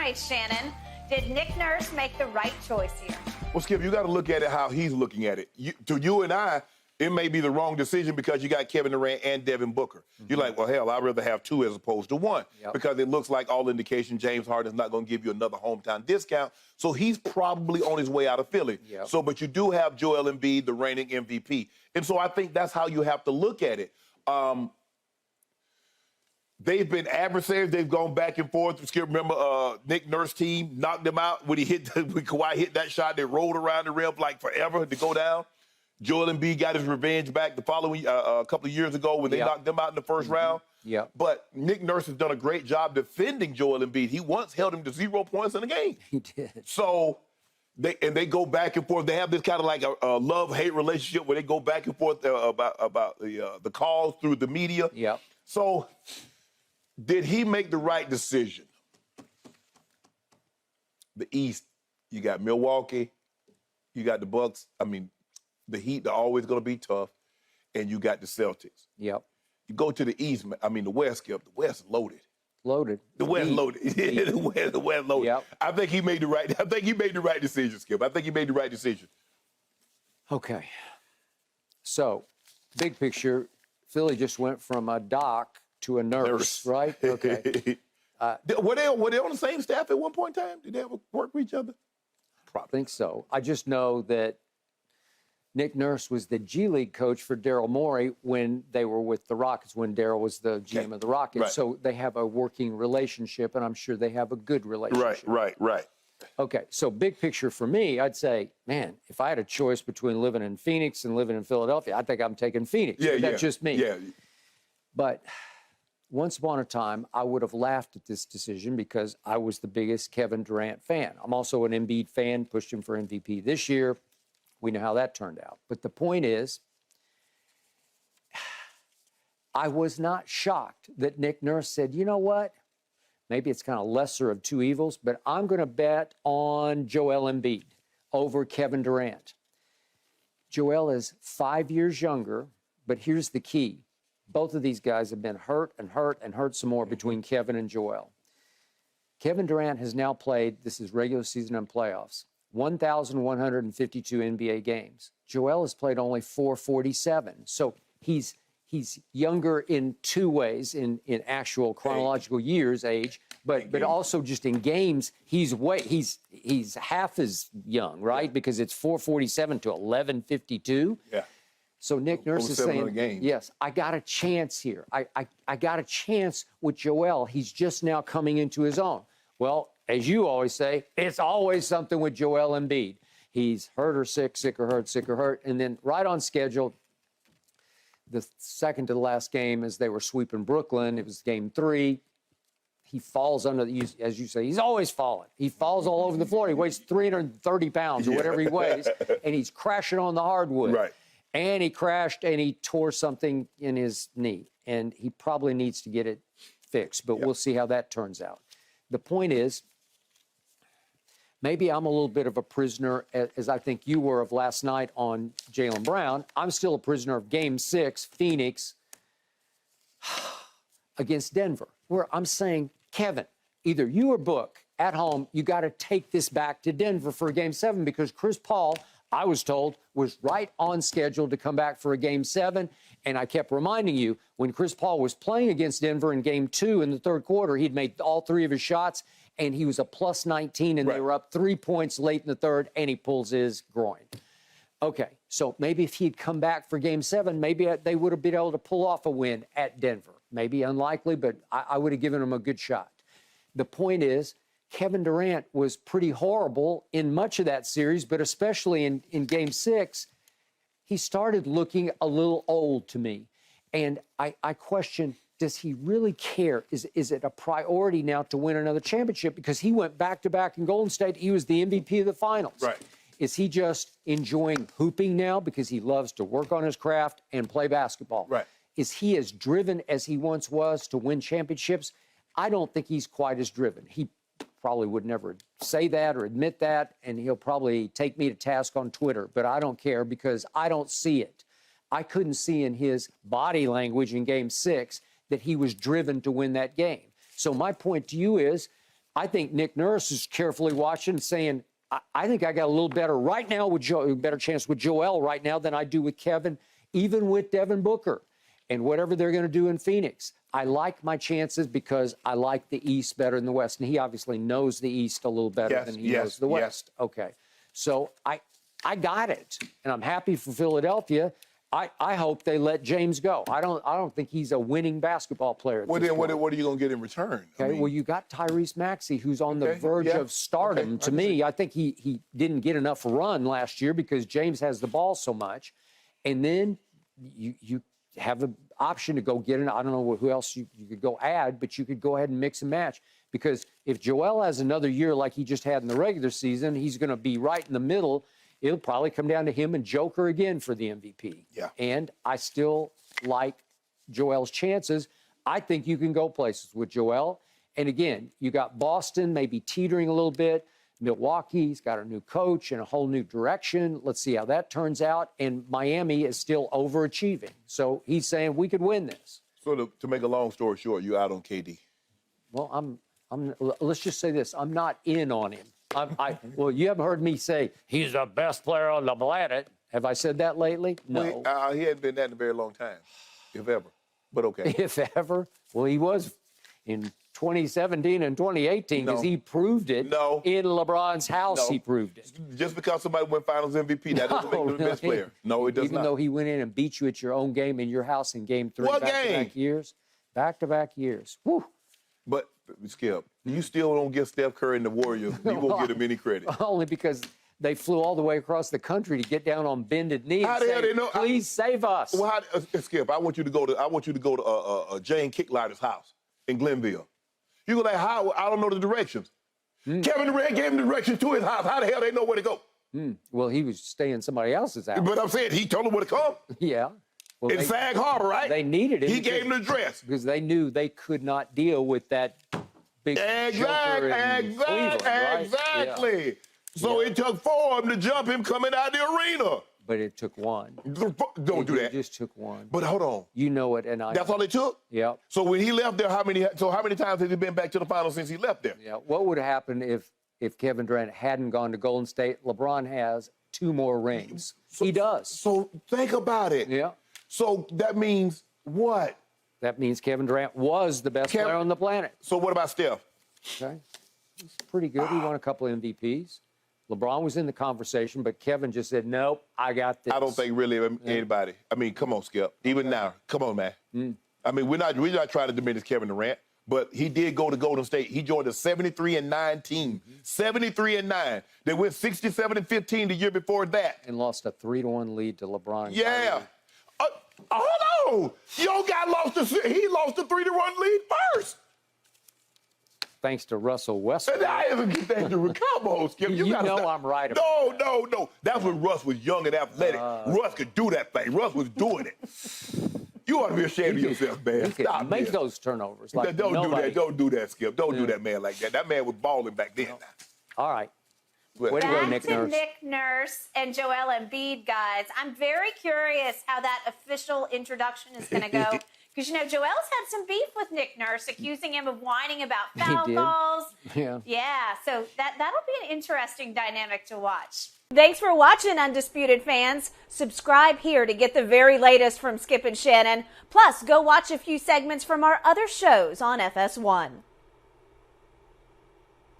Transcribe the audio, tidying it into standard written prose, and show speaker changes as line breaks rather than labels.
right, Shannon. Did Nick Nurse make the right choice here?
Well, Skip, you got to look at it how he's looking at it. To you and I, it may be the wrong decision because you got Kevin Durant and Devin Booker. Mm-hmm. You're like, well, hell, I'd rather have two as opposed to one because it looks like all indication James Harden is not going to give you another hometown discount. So he's probably on his way out of Philly. So, but you do have Joel Embiid, the reigning MVP. And so I think that's how you have to look at it. They've been adversaries. They've gone back and forth. Skip, remember Nick Nurse team knocked them out when Kawhi hit that shot. They rolled around the rim like forever to go down. Joel Embiid got his revenge back the following a couple of years ago when they knocked them out in the first round. But Nick Nurse has done a great job defending Joel Embiid. He once held him to 0 points in a game.
He did.
So they go back and forth. They have this kind of like a love-hate relationship where they go back and forth about the calls through the media. So did he make the right decision? The East, you got Milwaukee, you got the Bucks. I mean, the Heat, they're always going to be tough, and you got the Celtics. You go to the East, I mean, the West, Skip, the West loaded. The West loaded. The West loaded. I think he made the right decision, Skip. I think he made the right decision.
Okay. So, big picture, Philly just went from a doc to a nurse. Right? Okay.
Were they on the same staff at one point in time? Did they ever work with each other?
Probably. I think so. I just know that Nick Nurse was the G League coach for Daryl Morey when they were with the Rockets, when Daryl was the GM of the Rockets. So they have a working relationship, and I'm sure they have a good relationship.
Right.
Okay, so big picture for me, I'd say, man, if I had a choice between living in Phoenix and living in Philadelphia, I think I'm taking Phoenix. That's just me. But once upon a time, I would have laughed at this decision because I was the biggest Kevin Durant fan. I'm also an Embiid fan, pushed him for MVP this year. We know how that turned out. But the point is, I was not shocked that Nick Nurse said, you know what? Maybe it's kind of lesser of two evils, but I'm going to bet on Joel Embiid over Kevin Durant. Joel is 5 years younger, but here's the key. Both of these guys have been hurt and hurt and hurt some more between Kevin and Joel. Kevin Durant has now played, this is regular season and playoffs, 1,152 NBA games. Joel has played only 447. So he's younger in two ways, in actual chronological years, age, but also just in games, he's half as young, right? Because it's 447 to 1152. So Nick Nurse is saying, yes, I got a chance here. I got a chance with Joel. He's just now coming into his own. Well, as you always say, it's always something with Joel Embiid. He's hurt or sick, sick or hurt, sick or hurt. And then right on schedule, the second to the last game as they were sweeping Brooklyn, it was game 3. He falls under, as you say, he's always falling. He falls all over the floor. He weighs 330 pounds or whatever he weighs, and he's crashing on the hardwood. And he crashed and he tore something in his knee. And he probably needs to get it fixed, but we'll see how that turns out. The point is, maybe I'm a little bit of a prisoner, as I think you were of last night on Jaylen Brown. I'm still a prisoner of Game 6, Phoenix, against Denver, where I'm saying, Kevin, either you or Book, at home, you got to take this back to Denver for a Game 7 because Chris Paul, I was told, was right on schedule to come back for a Game 7. And I kept reminding you, when Chris Paul was playing against Denver in Game 2 in the third quarter, he'd made all 3 of his shots, and he was a plus 19, and they were up 3 points late in the third, and he pulls his groin. Okay, so maybe if he'd come back for Game 7, maybe they would have been able to pull off a win at Denver. Maybe unlikely, but I would have given him a good shot. The point is, Kevin Durant was pretty horrible in much of that series, but especially in Game 6, he started looking a little old to me. And I question, does he really care? Is it a priority now to win another championship? Because he went back-to-back in Golden State. He was the MVP of the finals. Is he just enjoying hooping now because he loves to work on his craft and play basketball? Is he as driven as he once was to win championships? I don't think he's quite as driven. He probably would never say that or admit that, and he'll probably take me to task on Twitter, but I don't care because I don't see it. I couldn't see in his body language in Game 6 that he was driven to win that game. So my point to you is, I think Nick Nurse is carefully watching and saying, I think I got a little better right now with better chance with Joel right now than I do with Kevin, even with Devin Booker and whatever they're going to do in Phoenix. I like my chances because I like the East better than the West. And he obviously knows the East a little better than he knows the West. Okay. So I got it. And I'm happy for Philadelphia. I hope they let James go. I don't think he's a winning basketball player.
Well, then what are you going to get in return?
Okay, well, you got Tyrese Maxey, who's on the verge of stardom. To me, I think he didn't get enough run last year because James has the ball so much. And then you have an option to go get I don't know who else you could go add, but you could go ahead and mix and match. Because if Joel has another year like he just had in the regular season, he's going to be right in the middle. It'll probably come down to him and Joker again for the MVP.
Yeah.
And I still like Joel's chances. I think you can go places with Joel. And again, you got Boston maybe teetering a little bit. Milwaukee's got a new coach and a whole new direction. Let's see how that turns out. And Miami is still overachieving. So he's saying we could win this.
So to make a long story short, you out on KD?
Well, let's just say this. I'm not in on him. Well, you haven't heard me say he's the best player on the planet. Have I said that lately? No.
Well, he hadn't been that in a very long time, if ever. But okay.
If ever. Well, he was in 2017 and 2018 because he proved it.
No.
In LeBron's house, he proved it.
Just because somebody win Finals MVP, that doesn't make him the best player. No, it does not.
Even though he went in and beat you at your own game in your house in Game 3.
What
back-to-back years. Back-to-back years. Whew.
But, Skip, you still don't give Steph Curry and the Warriors. You won't get him any credit.
Only because they flew all the way across the country to get down on bended knee and say, please save us.
Well, Skip, I want you to go to Jane Kicklighter's house in Glenville. You go like, how? I don't know the directions. Kevin Durant gave him the directions to his house. How the hell they know where to go?
Well, he was staying in somebody else's house.
But I'm saying he told them where to come.
Yeah. Well,
in Sag Harbor, right?
They needed him.
He gave him the address.
Because they knew they could not deal with that big
Exactly.
Yeah.
So it took 4 of them to jump him coming out the arena.
But it took one.
Don't do that.
It just took one.
But hold on.
You know it, and I.
That's all it took?
Yeah.
So when he left there, how many times has he been back to the finals since he left there?
Yeah. What would happen if Kevin Durant hadn't gone to Golden State? LeBron has 2 more rings. He does.
So think about it.
Yeah.
So that means what?
That means Kevin Durant was the best player on the planet.
So what about Steph?
Okay. He's pretty good. He won a couple of MVPs. LeBron was in the conversation, but Kevin just said, nope, I got this.
I don't think really anybody. I mean, come on, Skip. Even now, come on, man. I mean, we're not trying to diminish Kevin Durant, but he did go to Golden State. He joined a 73-9 team. 73-9. They went 67-15 the year before that.
And lost a 3-1 lead to LeBron.
Yeah. Hold on. Your guy lost he lost a 3-1 lead first.
Thanks to Russell Westbrook.
Come on, Skip.
You know I'm right about
that. No. That's when Russ was young and athletic. Russ could do that thing. Russ was doing it. You ought to be ashamed of yourself, man. Stop
make those turnovers. Like
don't do that. Don't do that, Skip. Don't do that man like that. That man was balling back then.
All right. Way to go, Nick Nurse.
Nick Nurse and Joel Embiid, guys. I'm very curious how that official introduction is going to go. Because, Joel's had some beef with Nick Nurse, accusing him of whining about foul calls. Yeah, so that'll be an interesting dynamic to watch. Thanks for watching, Undisputed fans. Subscribe here to get the very latest from Skip and Shannon. Plus, go watch a few segments from our other shows on FS1.